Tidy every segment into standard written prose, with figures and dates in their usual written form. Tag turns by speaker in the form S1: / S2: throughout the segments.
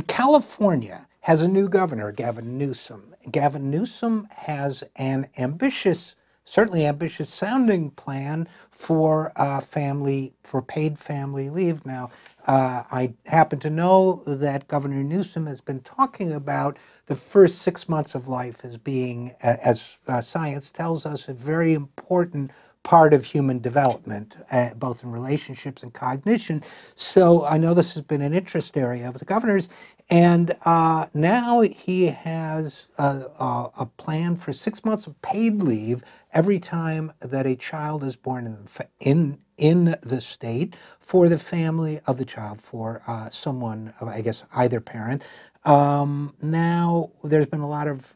S1: California has a new governor, Gavin Newsom. Gavin Newsom has an ambitious, certainly ambitious sounding plan for paid family leave. Now, I happen to know that Governor Newsom has been talking about the first 6 months of life as being, as science tells us, a very important part of human development, both in relationships and cognition. So I know this has been an interest area of the governor's, and now he has a plan for 6 months of paid leave every time that a child is born in the state for the family of the child, for someone, I guess, either parent. Now, there's been a lot of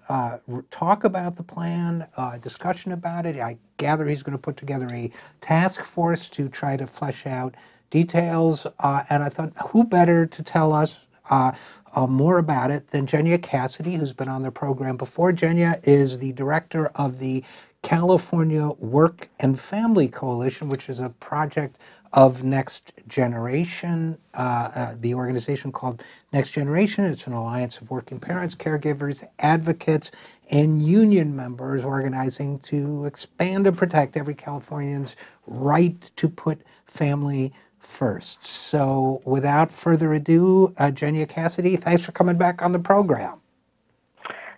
S1: talk about the plan, discussion about it. I gather he's going to put together a task force to try to flesh out details. And I thought, who better to tell us more about it than Jenya Cassidy, who's been on the program before. Jenya is the director of the California Work and Family Coalition, which is a project of Next Generation, the organization called Next Generation. It's an alliance of working parents, caregivers, advocates, and union members organizing to expand and protect every Californian's right to put family first. So without further ado, Jenya Cassidy, thanks for coming back on the program.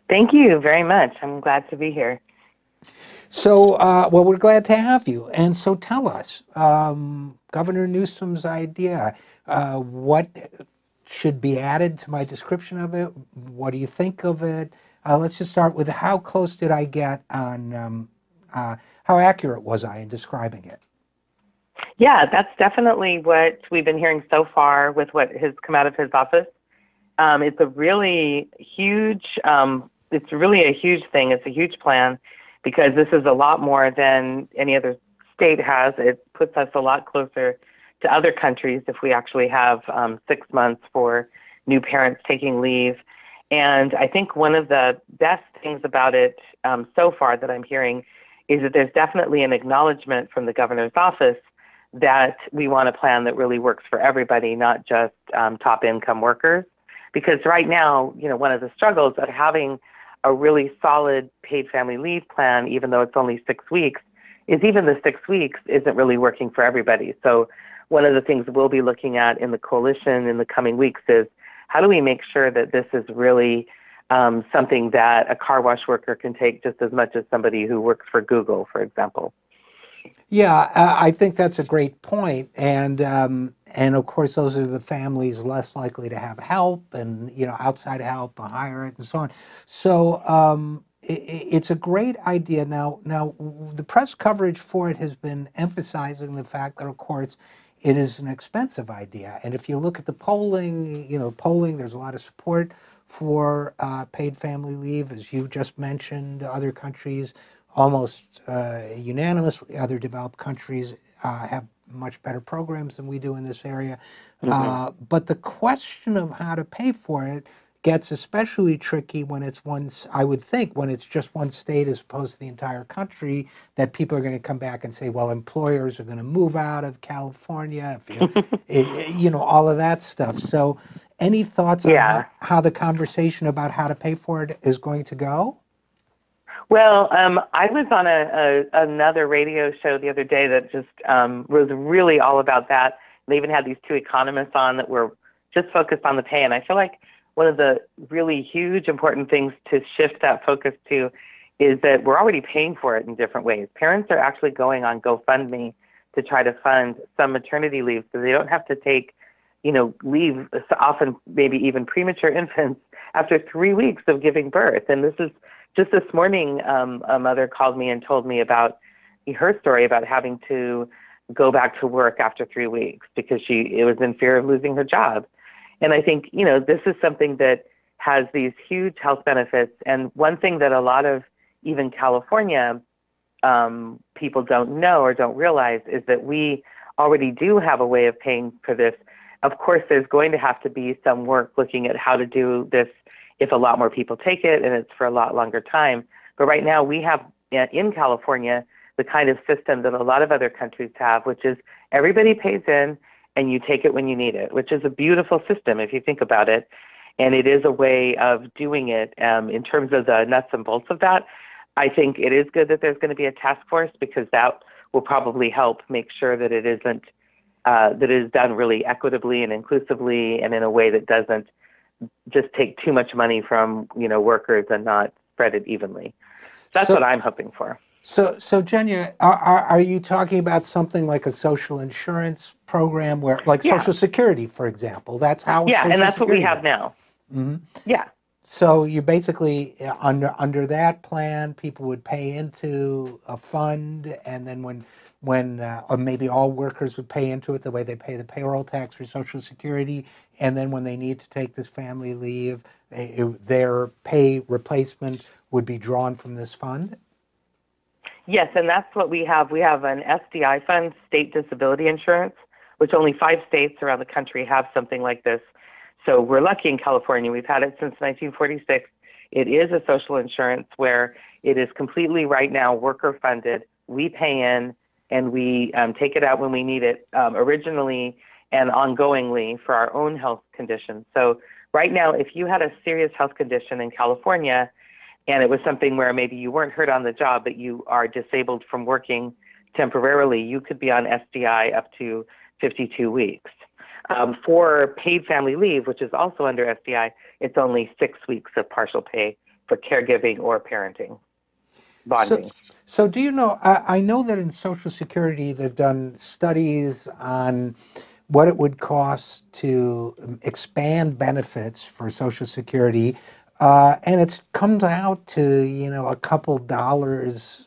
S2: Thank you very much. I'm glad to be here.
S1: So, well, we're glad to have you. And so tell us, Governor Newsom's idea, what should be added to my description of it? What do you think of it? Let's just start with how close did I get on, how accurate was I in describing it?
S2: Yeah, that's definitely what we've been hearing so far with what has come out of his office. It's a really huge, it's really a huge thing. It's a huge plan because this is a lot more than any other state has. It puts us a lot closer to other countries if we actually have 6 months for new parents taking leave. And I think one of the best things about it so far that I'm hearing is that there's definitely an acknowledgement from the governor's office that we want a plan that really works for everybody, not just top income workers. Because right now, you know, one of the struggles of having a really solid paid family leave plan, even though it's only 6 weeks, is even the 6 weeks isn't really working for everybody. So one of the things we'll be looking at in the coalition in the coming weeks is how do we make sure that this is really something that a car wash worker can take just as much as somebody who works for Google, for example.
S1: Yeah, I think that's a great point, and of course those are the families less likely to have help, and you know, outside help, hire it, and so on. So it's a great idea. Now the press coverage for it has been emphasizing the fact that, of course, it is an expensive idea, and if you look at the polling, there's a lot of support for paid family leave, as you just mentioned. Other countries, almost unanimously, other developed countries have much better programs than we do in this area. Mm-hmm. But the question of how to pay for it gets especially tricky when it's I would think, when it's just one state as opposed to the entire country, that people are going to come back and say, well, employers are going to move out of California, all of that stuff. So any thoughts on how the conversation about how to pay for it is going to go?
S2: Well, I was on another radio show the other day that just was really all about that. They even had these two economists on that were just focused on the pay. And I feel like one of the really huge important things to shift that focus to is that we're already paying for it in different ways. Parents are actually going on GoFundMe to try to fund some maternity leave so they don't have to take, leave, often maybe even premature infants after 3 weeks of giving birth. And this is just this morning, a mother called me and told me about her story about having to go back to work after 3 weeks because it was in fear of losing her job. And I think, this is something that has these huge health benefits. And one thing that a lot of even California people don't know or don't realize is that we already do have a way of paying for this. Of course, there's going to have to be some work looking at how to do this if a lot more people take it and it's for a lot longer time. But right now we have in California the kind of system that a lot of other countries have, which is everybody pays in and you take it when you need it, which is a beautiful system if you think about it. And it is a way of doing it. In terms of the nuts and bolts of that, I think it is good that there's going to be a task force, because that will probably help make sure that it isn't that it is done really equitably and inclusively, and in a way that doesn't just take too much money from workers and not spread it evenly. That's what I'm hoping for.
S1: So Jenya, are you talking about something like a social insurance program, where, like Social Security, for example? That's how.
S2: Yeah,
S1: Social
S2: and that's
S1: Security
S2: what we have now.
S1: Mm-hmm.
S2: Yeah.
S1: So you basically, under that plan, people would pay into a fund, and then or maybe all workers would pay into it the way they pay the payroll tax for Social Security, and then when they need to take this family leave, their pay replacement would be drawn from this fund?
S2: Yes, and that's what we have. We have an SDI fund, state disability insurance, which only 5 states around the country have something like this. So we're lucky in California. We've had it since 1946. It is a social insurance where it is completely, right now, worker funded. We pay in and we take it out when we need it, originally and ongoingly for our own health conditions. So right now, if you had a serious health condition in California, and it was something where maybe you weren't hurt on the job, but you are disabled from working temporarily, you could be on SDI up to 52 weeks. For paid family leave, which is also under SDI, it's only 6 weeks of partial pay for caregiving or parenting, bonding.
S1: So do you know, I know that in Social Security, they've done studies on what it would cost to expand benefits for Social Security, and it comes out to, a couple dollars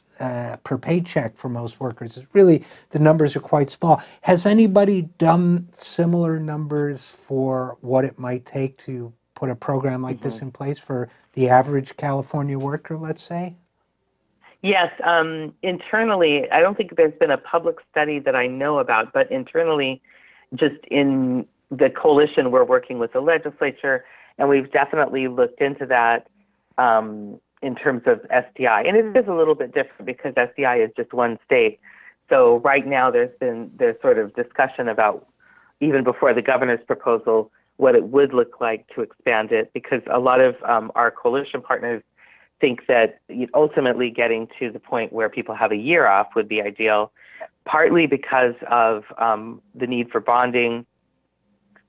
S1: per paycheck for most workers. It's really, the numbers are quite small. Has anybody done similar numbers for what it might take to put a program like this in place for the average California worker, let's say?
S2: Yes, internally, I don't think there's been a public study that I know about, but internally, just in the coalition, we're working with the legislature, and we've definitely looked into that in terms of SDI. And it is a little bit different because SDI is just one state. So right now there's sort of discussion about, even before the governor's proposal, what it would look like to expand it, because a lot of our coalition partners think that ultimately getting to the point where people have a year off would be ideal, partly because of the need for bonding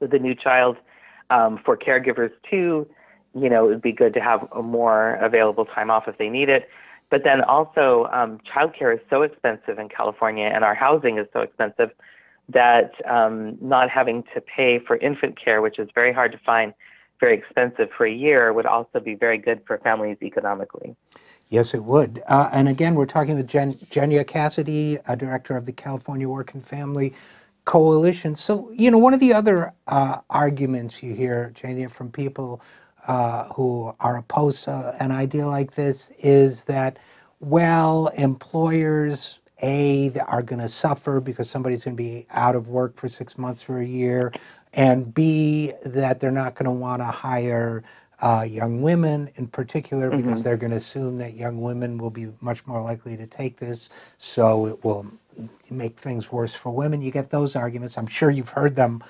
S2: with the new child. For caregivers too, it would be good to have a more available time off if they need it. But then also, childcare is so expensive in California, and our housing is so expensive that not having to pay for infant care, which is very hard to find, very expensive for a year, would also be very good for families economically.
S1: Yes, it would. And again, we're talking with Jenya Cassidy, director of the California Work and Family Coalition. So, one of the other arguments you hear, Jenya, from people who are opposed to an idea like this is that, well, employers, A, are going to suffer because somebody's going to be out of work for 6 months or a year, and B, that they're not going to want to hire young women in particular because they're going to assume that young women will be much more likely to take this, so it will make things worse for women. You get those arguments. I'm sure you've heard them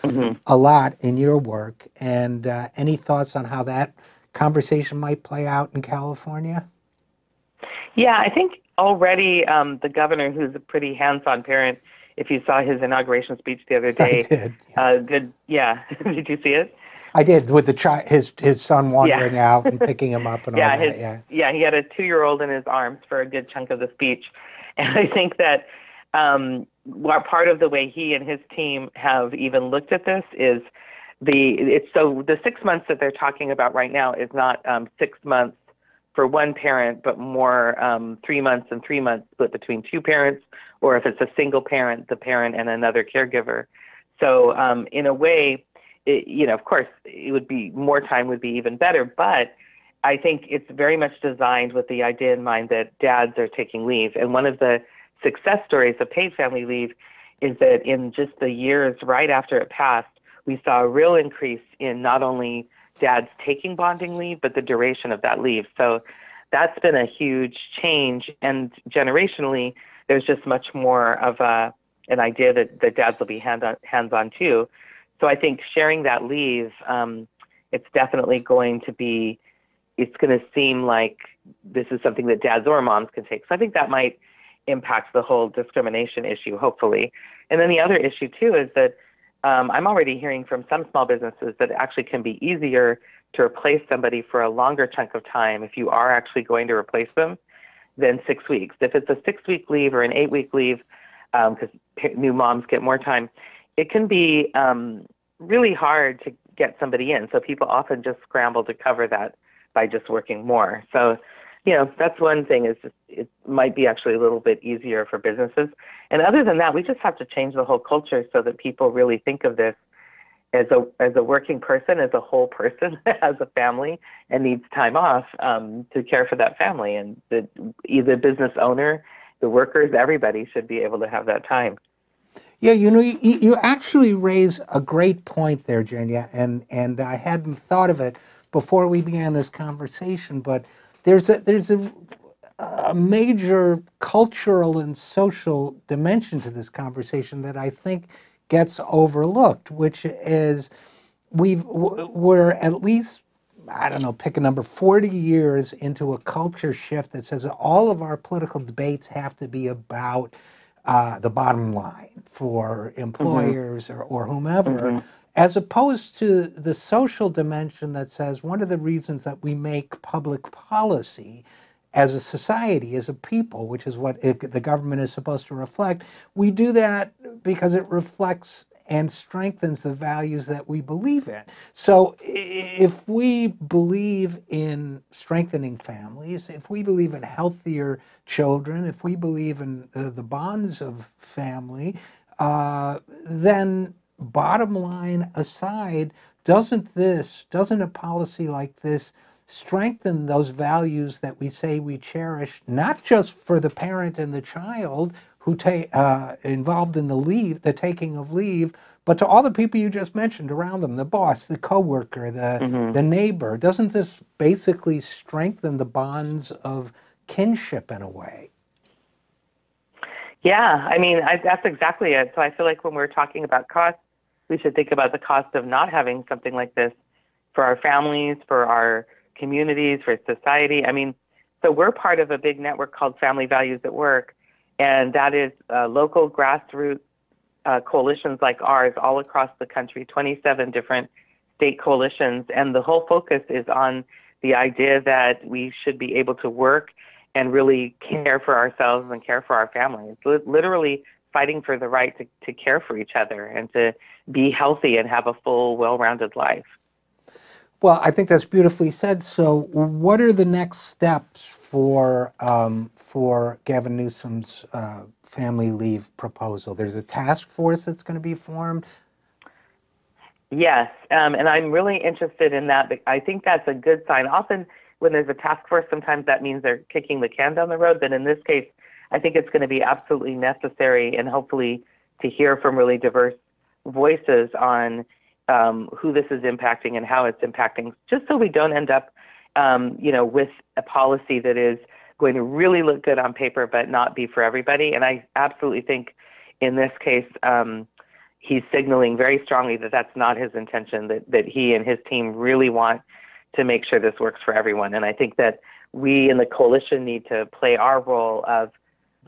S1: a lot in your work. And any thoughts on how that conversation might play out in California? Yeah,
S2: I think already the governor, who's a pretty hands-on parent, if you saw his inauguration speech the other day,
S1: I did.
S2: Did you see it?
S1: I did, with his son wandering out and picking him up and all that.
S2: He had a 2-year-old in his arms for a good chunk of the speech. And I think that part of the way he and his team have even looked at this is the 6 months that they're talking about right now is not 6 months for one parent, but more 3 months and 3 months split between 2 parents, or if it's a single parent, the parent and another caregiver. So in a way, of course, it would be more time would be even better, but I think it's very much designed with the idea in mind that dads are taking leave. And one of the success stories of paid family leave is that in just the years right after it passed, we saw a real increase in not only dads taking bonding leave, but the duration of that leave. So that's been a huge change. And generationally, there's just much more of an idea that the dads will be hands-on too. So I think sharing that leave it's definitely going to be, it's going to seem like this is something that dads or moms can take. So I think that might impact the whole discrimination issue, hopefully. And then the other issue too is that I'm already hearing from some small businesses that it actually can be easier to replace somebody for a longer chunk of time if you are actually going to replace them than 6 weeks. If it's a 6-week leave or an 8-week leave, because new moms get more time, it can be really hard to get somebody in. So people often just scramble to cover that by just working more. So, that's one thing, is just, it might be actually a little bit easier for businesses. And other than that, we just have to change the whole culture so that people really think of this as a working person, as a whole person, as a family, and needs time off to care for that family. And the business owner, the workers, everybody should be able to have that time.
S1: Yeah, you actually raise a great point there, Jenya, and I hadn't thought of it before we began this conversation, but there's a major cultural and social dimension to this conversation that I think gets overlooked, which is we're at least, I don't know, pick a number, 40 years into a culture shift that says all of our political debates have to be about the bottom line for employers or whomever, as opposed to the social dimension that says one of the reasons that we make public policy as a society, as a people, which is what the government is supposed to reflect, we do that because it reflects and strengthens the values that we believe in. So if we believe in strengthening families, if we believe in healthier children, if we believe in the bonds of family, then bottom line aside, doesn't a policy like this strengthen those values that we say we cherish, not just for the parent and the child who involved in the taking of leave, but to all the people you just mentioned around them, the boss, the coworker, the neighbor? Doesn't this basically strengthen the bonds of kinship in a way?
S2: Yeah, I mean, that's exactly it. So I feel like when we're talking about cost, we should think about the cost of not having something like this for our families, for our communities, for society. I mean, so we're part of a big network called Family Values at Work, and that is local grassroots coalitions like ours all across the country, 27 different state coalitions, and the whole focus is on the idea that we should be able to work and really care for ourselves and care for our families, literally fighting for the right to care for each other and to be healthy and have a full, well-rounded life.
S1: Well, I think that's beautifully said. So what are the next steps for Gavin Newsom's family leave proposal? There's a task force that's going to be formed.
S2: Yes, and I'm really interested in that. I think that's a good sign. Often when there's a task force, sometimes that means they're kicking the can down the road. But in this case, I think it's going to be absolutely necessary, and hopefully to hear from really diverse voices on who this is impacting and how it's impacting, just so we don't end up, with a policy that is going to really look good on paper but not be for everybody. And I absolutely think in this case, he's signaling very strongly that that's not his intention, that he and his team really want to make sure this works for everyone. And I think that we in the coalition need to play our role of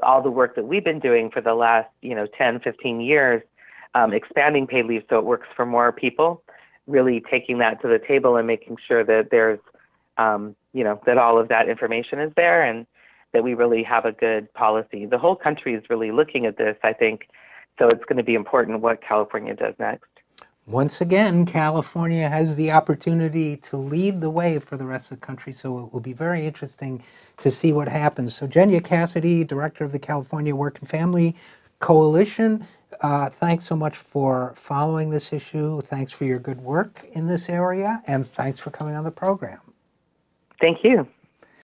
S2: all the work that we've been doing for the last, 10, 15 years, expanding paid leave so it works for more people, really taking that to the table and making sure that there's, that all of that information is there and that we really have a good policy. The whole country is really looking at this, I think, so it's going to be important what California does next.
S1: Once again, California has the opportunity to lead the way for the rest of the country, so it will be very interesting to see what happens. So Jenya Cassidy, Director of the California Work and Family Coalition, thanks so much for following this issue. Thanks for your good work in this area, and thanks for coming on the program.
S2: Thank you.